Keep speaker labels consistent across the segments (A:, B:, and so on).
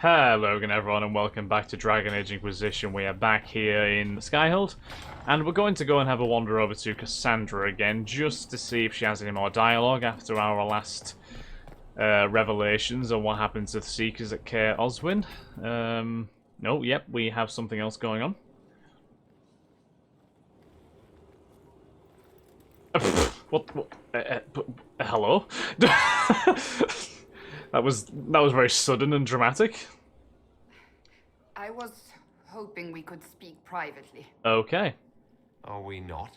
A: Hello again everyone and welcome back to Dragon Age Inquisition. We are back here in Skyhold and we're going to go and have a wander over to Cassandra again just to see if she has any more dialogue after our last revelations on what happened to the Seekers at Caer Oswin. No, yep, we have something else going on. What hello? That was very sudden and dramatic.
B: I was hoping we could speak privately.
A: Okay.
C: Are we not?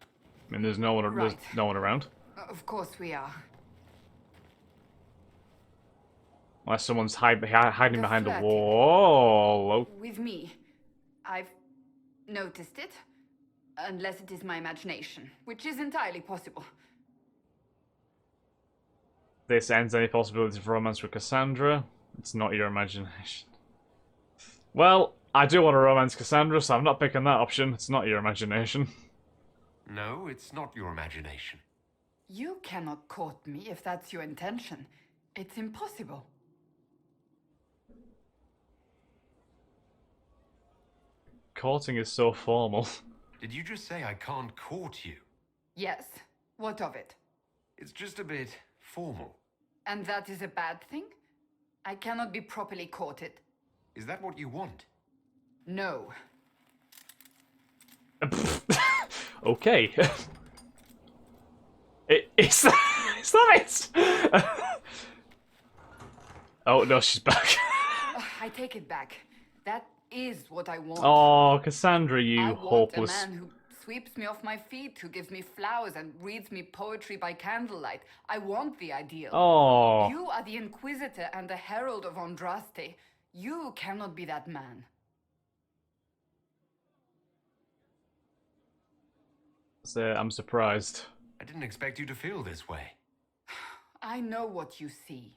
A: I mean, there's no one around.
B: Of course we are.
A: Unless someone's hiding behind a
B: flirting.
A: wall.
B: With me. I've noticed it. Unless it is my imagination, which is entirely possible.
A: This ends any possibility of romance with Cassandra. It's not your imagination. Well, I do want to romance Cassandra, so I'm not picking that option. It's not your imagination.
C: No, it's not your imagination.
B: You cannot court me if that's your intention. It's impossible.
A: Courting is so formal.
C: Did you just say I can't court you?
B: Yes. What of it?
C: It's just a bit formal.
B: And that is a bad thing? I cannot be properly courted.
C: Is that what you want?
B: No.
A: Okay. Is that it? Oh, no, she's back.
B: I take it back. That is what I want.
A: Oh, Cassandra, you
B: I want
A: hopeless.
B: a man who sweeps me off my feet, who gives me flowers and reads me poetry by candlelight. I want the ideal.
A: Oh.
B: You are the Inquisitor and the Herald of Andraste. You cannot be that man.
A: I'm surprised.
C: I didn't expect you to feel this way.
B: I know what you see.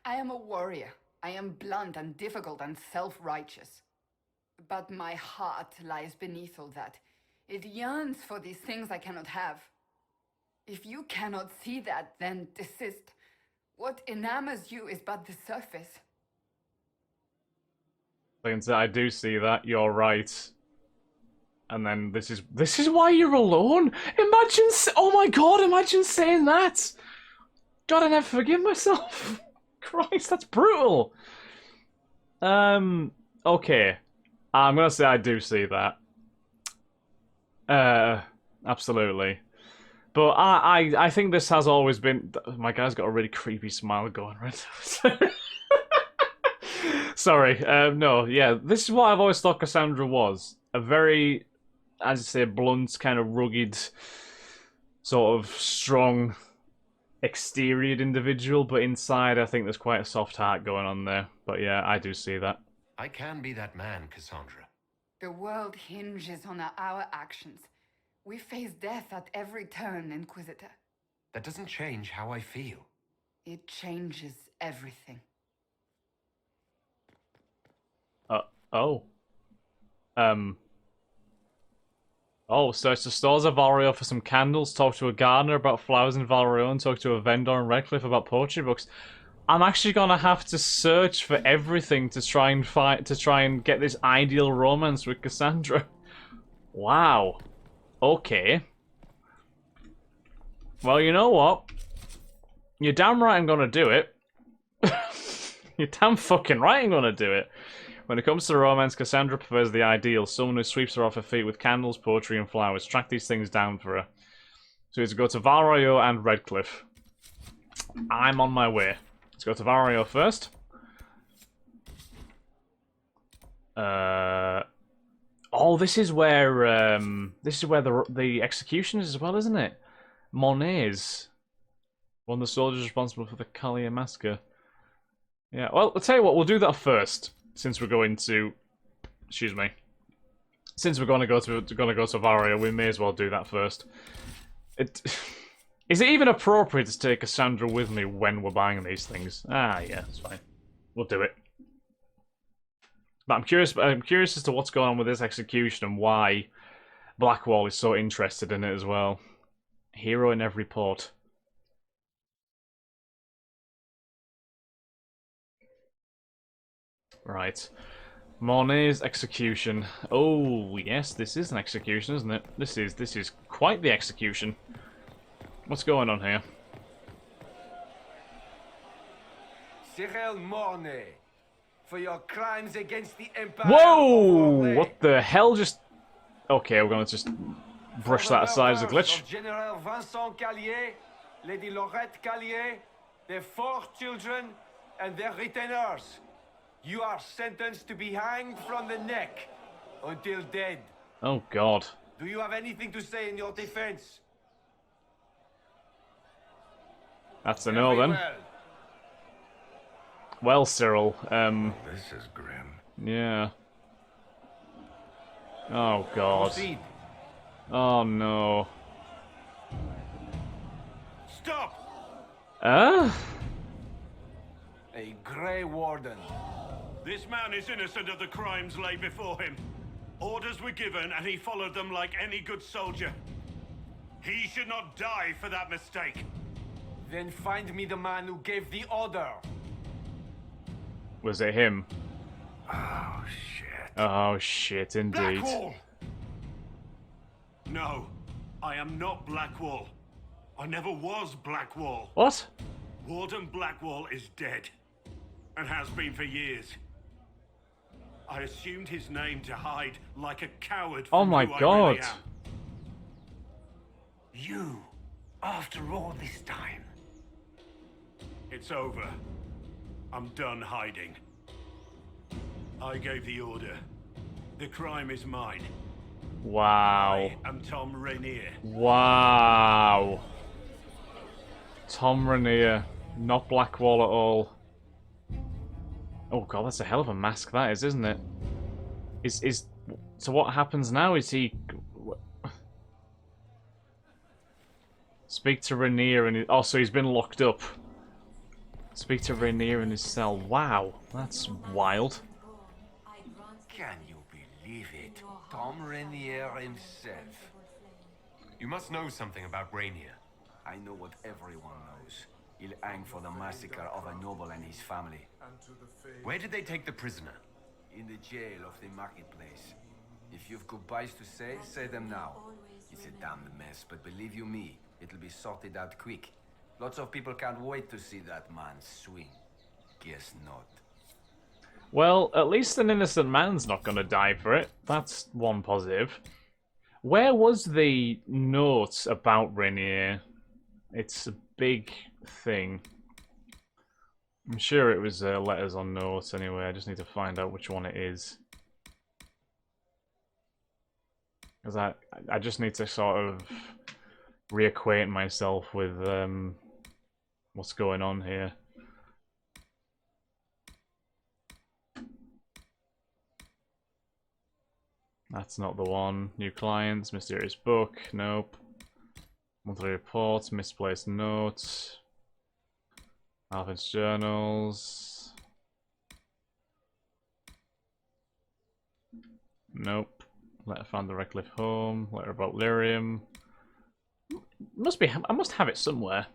B: I am a warrior. I am blunt and difficult and self-righteous. But my heart lies beneath all that. It yearns for these things I cannot have. If you cannot see that, then desist. What enamors you is but the surface.
A: I do see that. You're right. And then this is why you're alone. Imagine, oh my god, imagine saying that. God, I never forgive myself. Christ, that's brutal. Okay. I'm gonna say I do see that. Absolutely. But I think this has always been. My guy's got a really creepy smile going right now. Sorry. No. Yeah. This is what I've always thought Cassandra was. A very, as you say, blunt, kind of rugged, sort of strong, exterior individual. But inside, I think there's quite a soft heart going on there. But yeah, I do see that.
C: I can be that man, Cassandra.
B: The world hinges on our actions. We face death at every turn, Inquisitor.
C: That doesn't change how I feel.
B: It changes everything.
A: Oh. Oh, search the stores of Valrio for some candles, talk to a gardener about flowers in Valrio, and talk to a vendor in Redcliffe about poetry books. I'm actually gonna have to search for everything to try and get this ideal romance with Cassandra. Wow. Okay. Well, you know what? You're damn right I'm gonna do it. You're damn fucking right I'm gonna do it. When it comes to romance, Cassandra prefers the ideal, someone who sweeps her off her feet with candles, poetry, and flowers. Track these things down for her. So we have to go to Valrio and Redcliffe. I'm on my way. Let's go to Valrio first. Oh, this is where the execution is as well, isn't it? Monet's one of the soldiers responsible for the Kalia massacre. Yeah. Well, I'll tell you what. We'll do that first, since we're going to. Excuse me. Since we're going to go to Valrio, we may as well do that first. Is it even appropriate to take Cassandra with me when we're buying these things? Ah, yeah, that's fine. We'll do it. But I'm curious as to what's going on with this execution and why Blackwall is so interested in it as well. Hero in every port. Right. Monet's execution. Oh, yes, this is an execution, isn't it? This is quite the execution. What's going on here?
D: Cyril Mornay, for your crimes against the Empire.
A: Whoa! What the hell just... Okay, we're gonna just brush that aside as a glitch.
D: General Vincent Callier, Lady Laurette Callier, their 4 children, and their retainers. You are sentenced to be hanged from the neck until dead.
A: Oh, God.
D: Do you have anything to say in your defense?
A: That's a no, then.
D: Well.
A: Well, Cyril,
E: This is grim.
A: yeah. Oh, God.
D: Proceed.
A: Oh, no.
F: Stop!
D: A Grey Warden.
F: This man is innocent of the crimes laid before him. Orders were given and he followed them like any good soldier. He should not die for that mistake.
D: Then find me the man who gave the order.
A: Was it him?
E: Oh, shit.
A: Oh, shit, indeed.
F: Blackwall! No, I am not Blackwall. I never was Blackwall.
A: What?
F: Warden Blackwall is dead. And has been for years. I assumed his name to hide like a coward
A: Oh
F: from
A: my
F: who I
A: God.
F: really am.
D: You, after all this time.
F: It's over. I'm done hiding. I gave the order. The crime is mine.
A: Wow.
F: I am Tom Rainier.
A: Wow. Tom Rainier. Not Blackwall at all. Oh, God, that's a hell of a mask that is, isn't it? So what happens now? Is he... Speak to Rainier and... Oh, so he's been locked up. Speak to Rainier in his cell. Wow, that's wild.
D: Can you believe it? Tom Rainier himself.
C: You must know something about Rainier.
D: I know what everyone knows. He'll hang for the massacre of a noble and his family.
C: Where did they take the prisoner?
D: In the jail of the marketplace. If you've goodbyes to say, say them now. It's a damned mess, but believe you me, it'll be sorted out quick. Lots of people can't wait to see that man swing. Guess not.
A: Well, at least an innocent man's not going to die for it. That's one positive. Where was the note about Rainier? It's a big thing. I'm sure it was letters on notes anyway. I just need to find out which one it is. Because I just need to sort of reacquaint myself with what's going on here. That's not the one. New clients, mysterious book, nope. Monthly reports, misplaced notes. Alvin's journals. Nope. Letter found the Redcliffe home. Letter about lyrium. Must be. I must have it somewhere.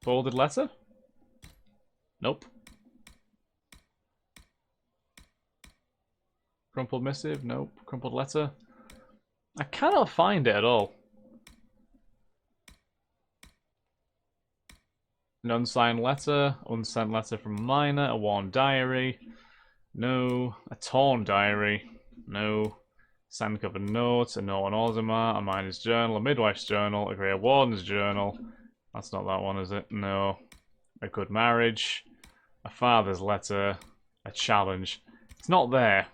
A: Folded letter? Nope. Crumpled missive? Nope. Crumpled letter? I cannot find it at all. An unsigned letter, unsent letter from a minor, a worn diary, no. A torn diary, no. Sand-covered note, a note on Orzammar, a miner's journal, a midwife's journal, a Grey Warden's journal. That's not that one, is it? No. A good marriage, a father's letter, a challenge. It's not there.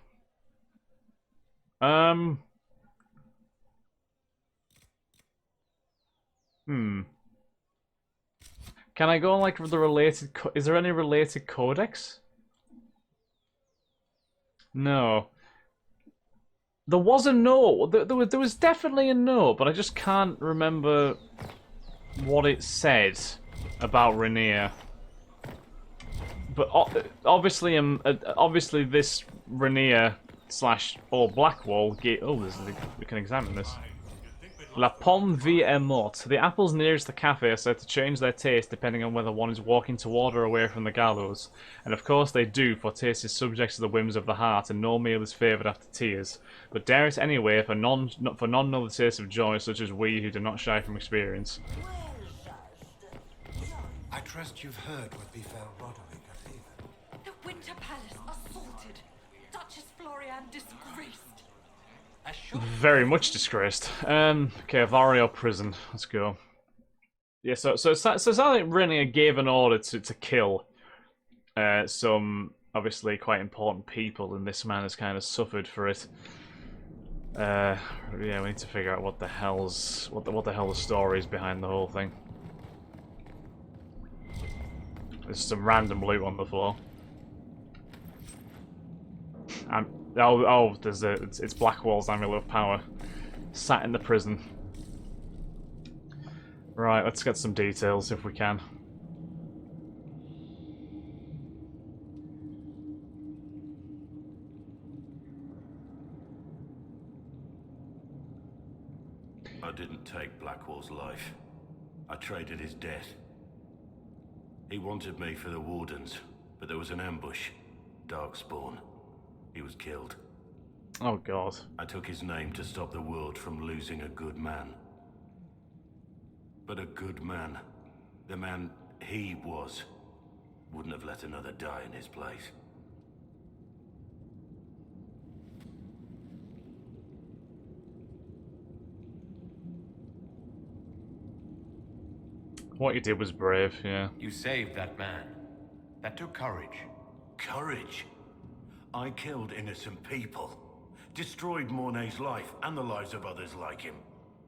A: Can I go on like the related? Is there any related codex? No. There was a note. There was definitely a note, but I just can't remember what it said about Rainier. But obviously, obviously this Rainier / or Blackwall. Oh, we can examine this. La pomme vie morte. The apples nearest the cafe are said to change their taste depending on whether one is walking toward or away from the gallows. And of course they do, for taste is subject to the whims of the heart, and no meal is favoured after tears. But dare it anyway, for none know the taste of joy, such as we who do not shy from experience.
G: I trust you've heard what befell Roderick at Haven.
H: The Winter Palace assaulted. Duchess Florian disgraced.
A: Very much disgraced. Okay, Vario prison. Let's go. Yeah, so it's like Rhaenyra gave an order to kill some obviously quite important people, and this man has kind of suffered for it. Yeah, we need to figure out what the hell the story is behind the whole thing. There's some random loot on the floor. It's Blackwall's Amulet of Power. Sat in the prison. Right, let's get some details if we can.
F: I didn't take Blackwall's life. I traded his death. He wanted me for the Wardens, but there was an ambush. Darkspawn. He was killed.
A: Oh god.
F: I took his name to stop the world from losing a good man. But a good man, the man he was, wouldn't have let another die in his place.
A: What you did was brave, yeah.
C: You saved that man. That took courage.
F: Courage? I killed innocent people. Destroyed Mornay's life and the lives of others like him.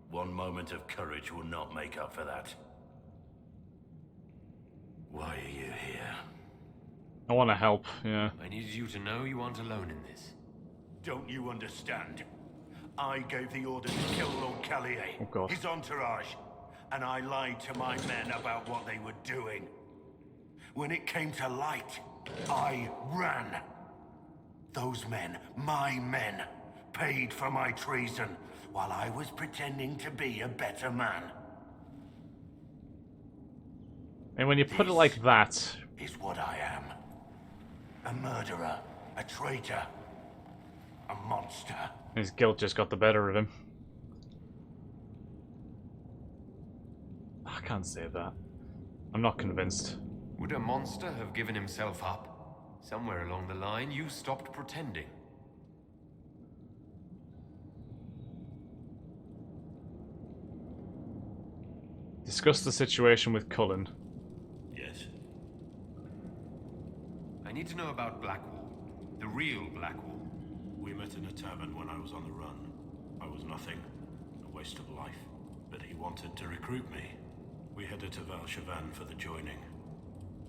F: One moment of courage will not make up for that. Why are you here?
A: I want to help, yeah.
C: I needed you to know you aren't alone in this.
F: Don't you understand? I gave the order to kill Lord Callier,
A: Oh, God.
F: his entourage, and I lied to my men about what they were doing. When it came to light, I ran. Those men, my men, paid for my treason while I was pretending to be a better man.
A: And when you put it like that,
F: Is what I am. A murderer, a traitor, a monster.
A: his guilt just got the better of him. I can't say that. I'm not convinced.
C: Would a monster have given himself up? Somewhere along the line, you stopped pretending.
A: Discuss the situation with Cullen.
F: Yes.
C: I need to know about Blackwall. The real Blackwall.
F: We met in a tavern when I was on the run. I was nothing. A waste of life. But he wanted to recruit me. We headed to Valshavan for the joining.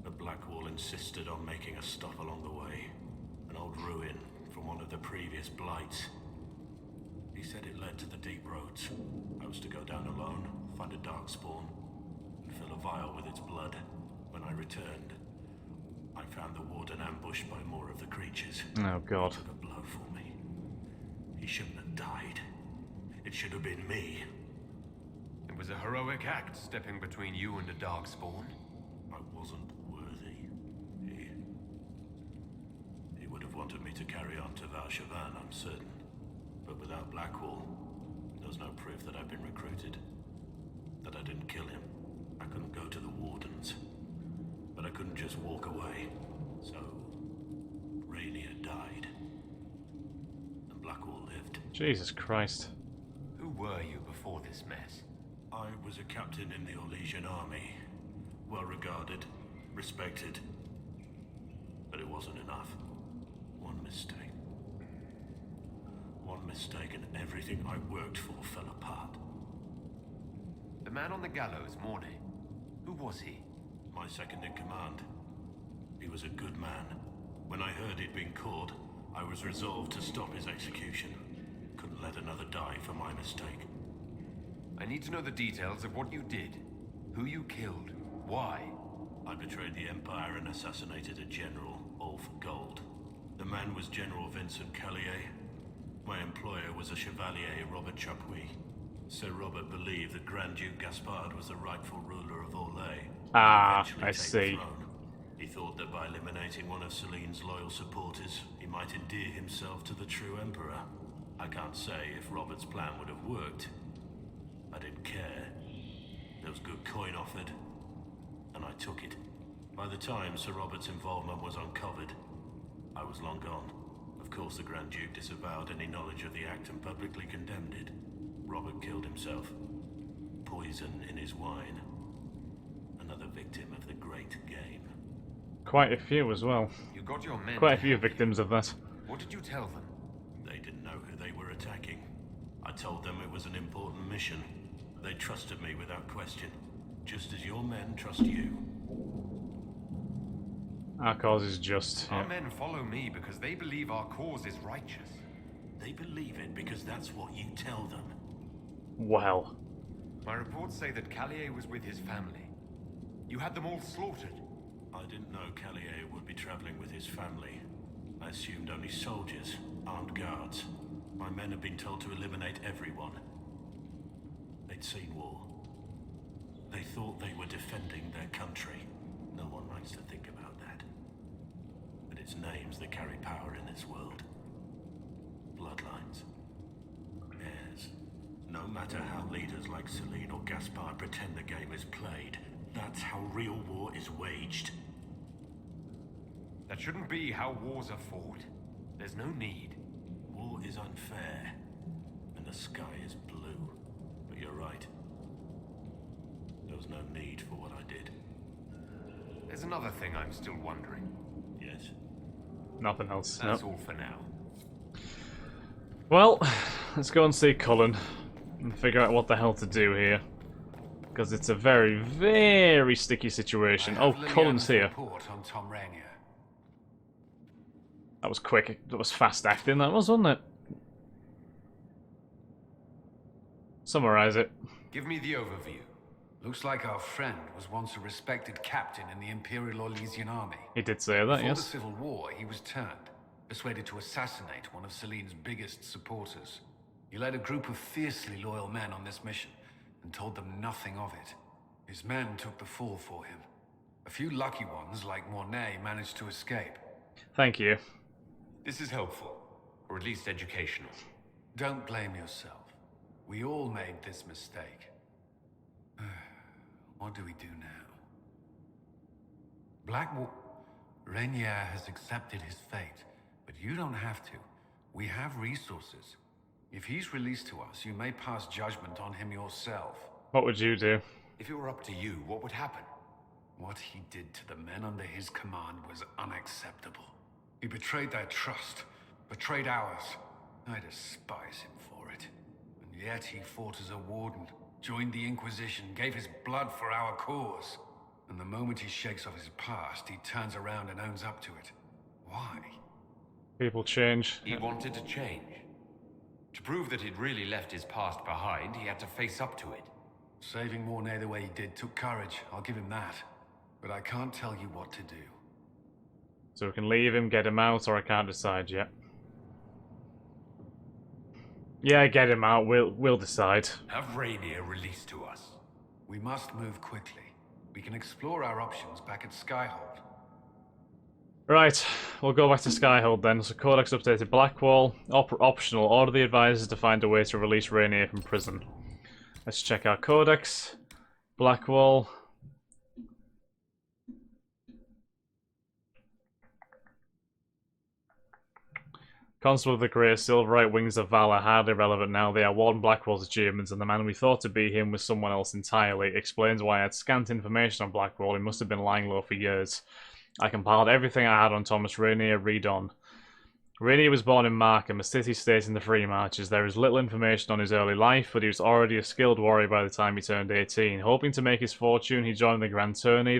F: But Blackwall insisted on making a stop along the way. An old ruin from one of the previous blights. He said it led to the deep roads. I was to go down alone, find a darkspawn, and fill a vial with its blood. When I returned, I found the warden ambushed by more of the creatures.
A: Oh god.
F: Took a blow for me. He shouldn't have died. It should have been me.
C: It was a heroic act, stepping between you and a darkspawn.
F: I wasn't worthy. He would have wanted me to carry on to Valshavan, I'm certain. But without Blackwall, there's no proof that I've been recruited. That I didn't kill him. I couldn't go to the Wardens. But I couldn't just walk away. So, Rhaenyra died. And Blackwall lived.
A: Jesus Christ.
C: Who were you before this mess?
F: I was a captain in the Orlesian army. Well regarded, respected. But it wasn't enough. One mistake. One mistake and everything I worked for fell apart.
C: The man on the gallows, Mornay. Who was he?
F: My second in command. He was a good man. When I heard he'd been caught, I was resolved to stop his execution. Couldn't let another die for my mistake.
C: I need to know the details of what you did. Who you killed. Why?
F: I betrayed the Empire and assassinated a general, all for gold. The man was General Vincent Callier. My employer was a Chevalier, Robert Chapuis. Sir Robert believed that Grand Duke Gaspard was the rightful ruler of Orlais.
A: Ah, I see.
F: He thought that by eliminating one of Celine's loyal supporters, he might endear himself to the true Emperor. I can't say if Robert's plan would have worked. I didn't care. There was good coin offered, and I took it. By the time Sir Robert's involvement was uncovered, I was long gone. Of course, the Grand Duke disavowed any knowledge of the act and publicly condemned it. Robert killed himself. Poison in his wine. Another victim of the great game.
A: Quite a few as well.
C: You got your men.
A: Quite a few victims of that.
C: What did you tell them?
F: They didn't know who they were attacking. I told them it was an important mission. They trusted me without question. Just as your men trust you.
A: Our cause is just.
C: Our
A: Yeah.
C: men follow me because they believe our cause is righteous.
F: They believe it because that's what you tell them.
A: Well.
C: My reports say that Callier was with his family. You had them all slaughtered.
F: I didn't know Callier would be traveling with his family. I assumed only soldiers, armed guards. My men had been told to eliminate everyone. They'd seen war. They thought they were defending their country. No one likes to think about that. But it's names that carry power in this world. Bloodlines. Heirs. No matter how leaders like Celine or Gaspard pretend the game is played, that's how real war is waged.
C: That shouldn't be how wars are fought. There's no need.
F: War is unfair, and the sky is blue. But you're right. There was no need for what I did.
C: There's another thing I'm still wondering.
F: Yes.
A: Nothing else.
C: That's
A: Nope.
C: all for now.
A: Well, let's go and see Cullen and figure out what the hell to do here. Because it's a very, very sticky situation. Oh, Cullen's here.
G: Report on Tom Rainier.
A: That was quick. That was fast acting, that was, wasn't it? Summarize it.
C: Give me the overview.
G: Looks like our friend was once a respected captain in the Imperial Orlesian army.
A: He did say that,
G: Before the
A: yes.
G: Civil War, he was turned, persuaded to assassinate one of Celine's biggest supporters. He led a group of fiercely loyal men on this mission, and told them nothing of it. His men took the fall for him. A few lucky ones, like Mornay, managed to escape.
A: Thank you.
C: This is helpful, or at least educational.
G: Don't blame yourself. We all made this mistake. What do we do now? Rainier has accepted his fate, but you don't have to. We have resources. If he's released to us, you may pass judgment on him yourself.
A: What would you do?
C: If it were up to you, what would happen?
G: What he did to the men under his command was unacceptable. He betrayed their trust, betrayed ours. I despise him for it. And yet he fought as a warden, joined the Inquisition, gave his blood for our cause. And the moment he shakes off his past, he turns around and owns up to it. Why?
A: People change.
C: He wanted to change. To prove that he'd really left his past behind, he had to face up to it.
G: Saving Mornay the way he did took courage, I'll give him that. But I can't tell you what to do.
A: So we can leave him, get him out, or I can't decide yet. Yeah, get him out. We'll decide.
C: Have Rainier released to us.
G: We must move quickly. We can explore our options back at Skyhold.
A: Right, we'll go back to Skyhold then. So Codex updated Blackwall. Optional. Order the advisors to find a way to release Rainier from prison. Let's check our Codex. Blackwall. Constable of the Grey, Silverite, Wings of Valor, hardly relevant now. They are Warden Blackwall's achievements, and the man we thought to be him was someone else entirely. Explains why I had scant information on Blackwall. He must have been lying low for years. I compiled everything I had on Thomas Rainier. Read on. Rainier was born in Markham, a city-state in the Free Marches. There is little information on his early life, but he was already a skilled warrior by the time he turned 18. Hoping to make his fortune, he joined the Grand Tourney,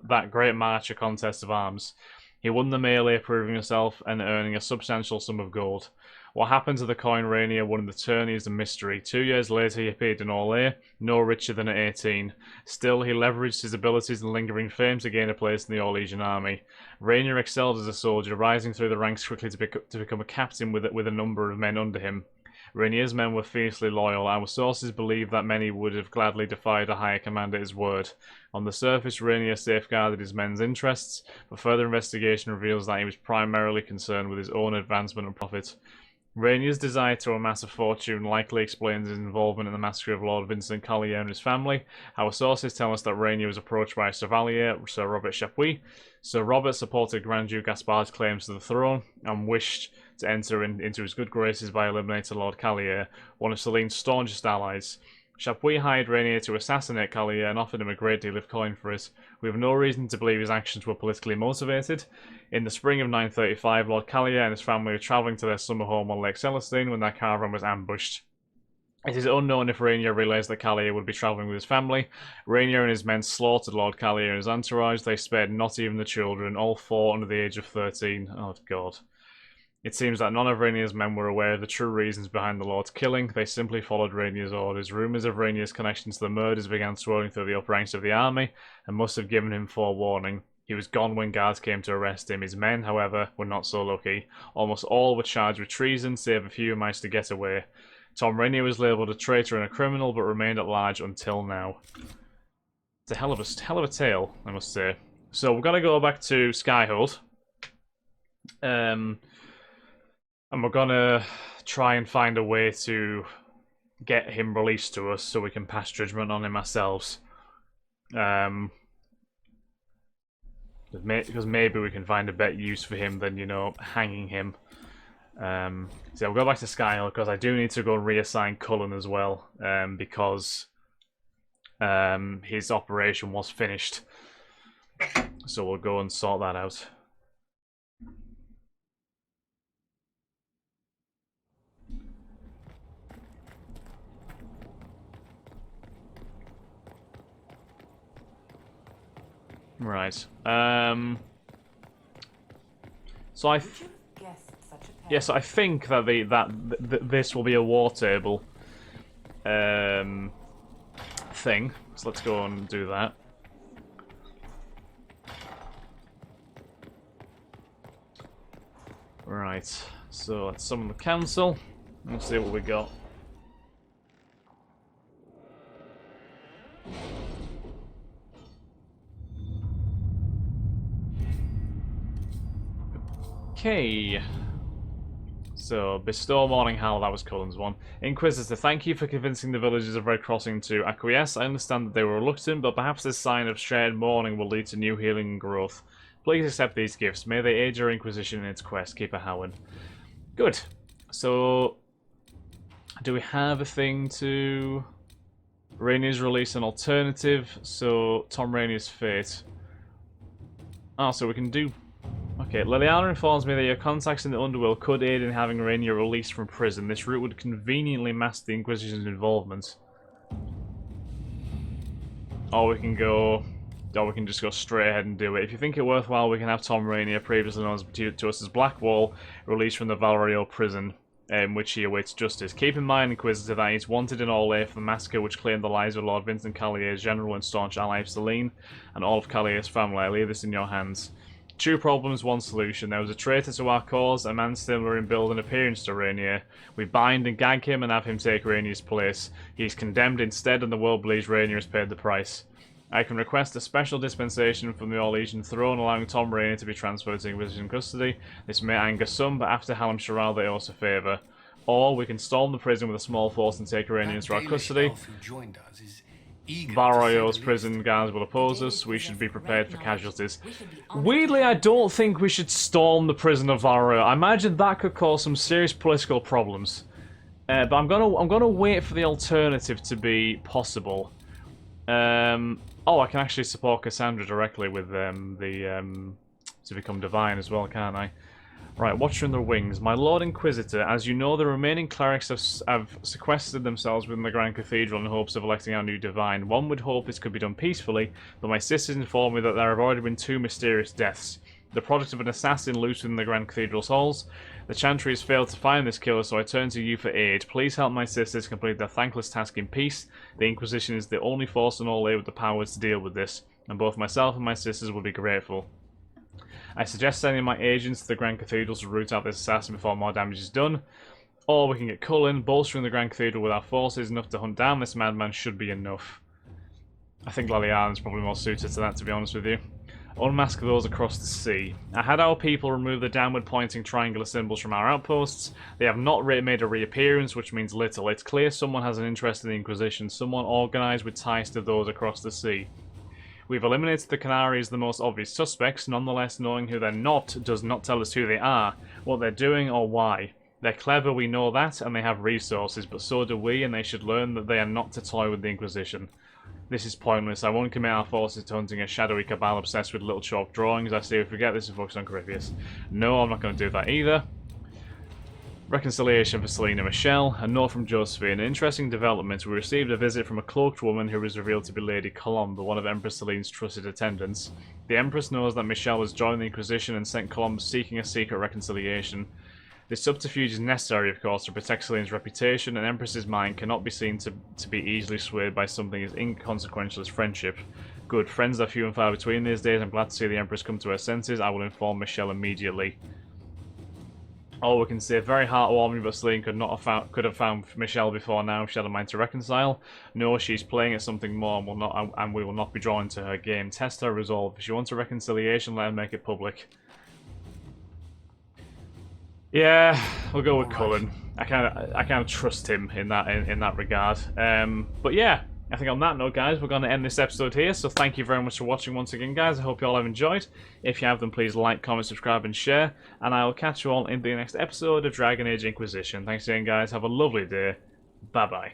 A: that great marcher contest of arms. He won the melee, proving himself and earning a substantial sum of gold. What happened to the coin Rainier won in the tourney is a mystery. 2 years later, he appeared in Orlais, no richer than at 18. Still, he leveraged his abilities and lingering fame to gain a place in the Orlesian army. Rainier excelled as a soldier, rising through the ranks quickly to become a captain with a number of men under him. Rainier's men were fiercely loyal. Our sources believe that many would have gladly defied a higher command at his word. On the surface, Rainier safeguarded his men's interests, but further investigation reveals that he was primarily concerned with his own advancement and profit. Rainier's desire to amass a fortune likely explains his involvement in the massacre of Lord Vincent Collier and his family. Our sources tell us that Rainier was approached by a Chevalier, Sir Robert Chapuis. Sir Robert supported Grand Duke Gaspard's claims to the throne and wished to enter into his good graces by eliminating Lord Collier, one of Celine's staunchest allies. Chapuis hired Rainier to assassinate Collier and offered him a great deal of coin for it. We have no reason to believe his actions were politically motivated. In the spring of 935, Lord Collier and his family were travelling to their summer home on Lake Celestine when their caravan was ambushed. It is unknown if Rainier realised that Collier would be travelling with his family. Rainier and his men slaughtered Lord Collier and his entourage. They spared not even the children, all 4 under the age of 13. Oh, God. It seems that none of Rainier's men were aware of the true reasons behind the Lord's killing. They simply followed Rainier's orders. Rumours of Rainier's connection to the murders began swirling through the upper ranks of the army and must have given him forewarning. He was gone when guards came to arrest him. His men, however, were not so lucky. Almost all were charged with treason, save a few who managed to get away. Tom Rainier was labelled a traitor and a criminal, but remained at large until now. It's a hell of a tale, I must say. So we're gonna go back to Skyhold. And we're gonna try and find a way to get him released to us so we can pass judgment on him ourselves. Because maybe we can find a better use for him than, you know, hanging him. So we'll go back to Skyhill because I do need to go and reassign Cullen as well. Because his operation was finished. So we'll go and sort that out. Right. So I yes, I think that this will be a war table thing. So let's go and do that. Right. So let's summon the council. Let's see what we got. Okay. So, bestow Morning Howl, that was Cullen's one. Inquisitor, thank you for convincing the villagers of Red Crossing to acquiesce. I understand that they were reluctant, but perhaps this sign of shared mourning will lead to new healing and growth. Please accept these gifts. May they aid your Inquisition in its quest. Keep a howling. Good. So, do we have a thing to... Rainier's release an alternative, so Tom Rainier's fate. Oh, so we can do... Okay, Liliana informs me that your contacts in the Underworld could aid in having Rainier released from prison. This route would conveniently mask the Inquisition's involvement. Or we can just go straight ahead and do it. If you think it worthwhile, we can have Tom Rainier, previously known to us as Blackwall, released from the Valrio prison, in which he awaits justice. Keep in mind, Inquisitor, that he's wanted in all for the massacre which claimed the lives of Lord Vincent Collier's general and staunch ally of Celine, and all of Collier's family. I leave this in your hands. 2 problems, 1 solution. There was a traitor to our cause, a man similar in build and appearance to Rainier. We bind and gag him and have him take Rainier's place. He's condemned instead, and the world believes Rainier has paid the price. I can request a special dispensation from the Orlesian throne, allowing Tom Rainier to be transferred to Inquisition custody. This may anger some, but after Hallam Charal they also favour. Or we can storm the prison with a small force and take Rainier into our custody. Varroyo's prison guards will oppose us. We should be prepared for casualties. Weirdly, I don't think we should storm the prison of Varroyo. I imagine that could cause some serious political problems. But I'm gonna wait for the alternative to be possible. Oh, I can actually support Cassandra directly with to become divine as well, can't I? Right, Watcher in the Wings. My Lord Inquisitor, as you know, the remaining clerics have sequestered themselves within the Grand Cathedral in hopes of electing our new divine. One would hope this could be done peacefully, but my sisters inform me that there have already been 2 mysterious deaths. The product of an assassin loose within the Grand Cathedral's halls. The Chantry has failed to find this killer, so I turn to you for aid. Please help my sisters complete their thankless task in peace. The Inquisition is the only force in all with the powers to deal with this, and both myself and my sisters will be grateful. I suggest sending my agents to the Grand Cathedral to root out this assassin before more damage is done. Or we can get Cullen, bolstering the Grand Cathedral with our forces enough to hunt down this madman should be enough. I think Leliana's probably more suited to that, to be honest with you. Unmask those across the sea. I had our people remove the downward pointing triangular symbols from our outposts. They have not made a reappearance, which means little. It's clear someone has an interest in the Inquisition, someone organised with ties to those across the sea. We've eliminated the Qunari as the most obvious suspects, nonetheless knowing who they're not does not tell us who they are, what they're doing or why. They're clever, we know that, and they have resources, but so do we, and they should learn that they are not to toy with the Inquisition. This is pointless. I won't commit our forces to hunting a shadowy cabal obsessed with little chalk drawings. I say we forget this and focus on Corypheus. No, I'm not going to do that either. Reconciliation for Selena Michelle. A note from Josephine. An interesting development. We received a visit from a cloaked woman who was revealed to be Lady Colombe, one of Empress Celine's trusted attendants. The Empress knows that Michelle has joined the Inquisition and sent Colombe seeking a secret reconciliation. This subterfuge is necessary, of course, to protect Celine's reputation, and Empress's mind cannot be seen to be easily swayed by something as inconsequential as friendship. Good. Friends are few and far between these days. I'm glad to see the Empress come to her senses. I will inform Michelle immediately. All we can say, very heartwarming, but Celine could have found Michelle before now if she had a mind to reconcile. No, she's playing at something more and we will not be drawn to her game. Test her resolve. If she wants a reconciliation, let her make it public. Yeah, we'll go with Cullen. I kind of trust him in that regard. But yeah, I think on that note, guys, we're going to end this episode here. So thank you very much for watching once again, guys. I hope you all have enjoyed. If you have, then please like, comment, subscribe, and share. And I will catch you all in the next episode of Dragon Age Inquisition. Thanks again, guys. Have a lovely day. Bye bye.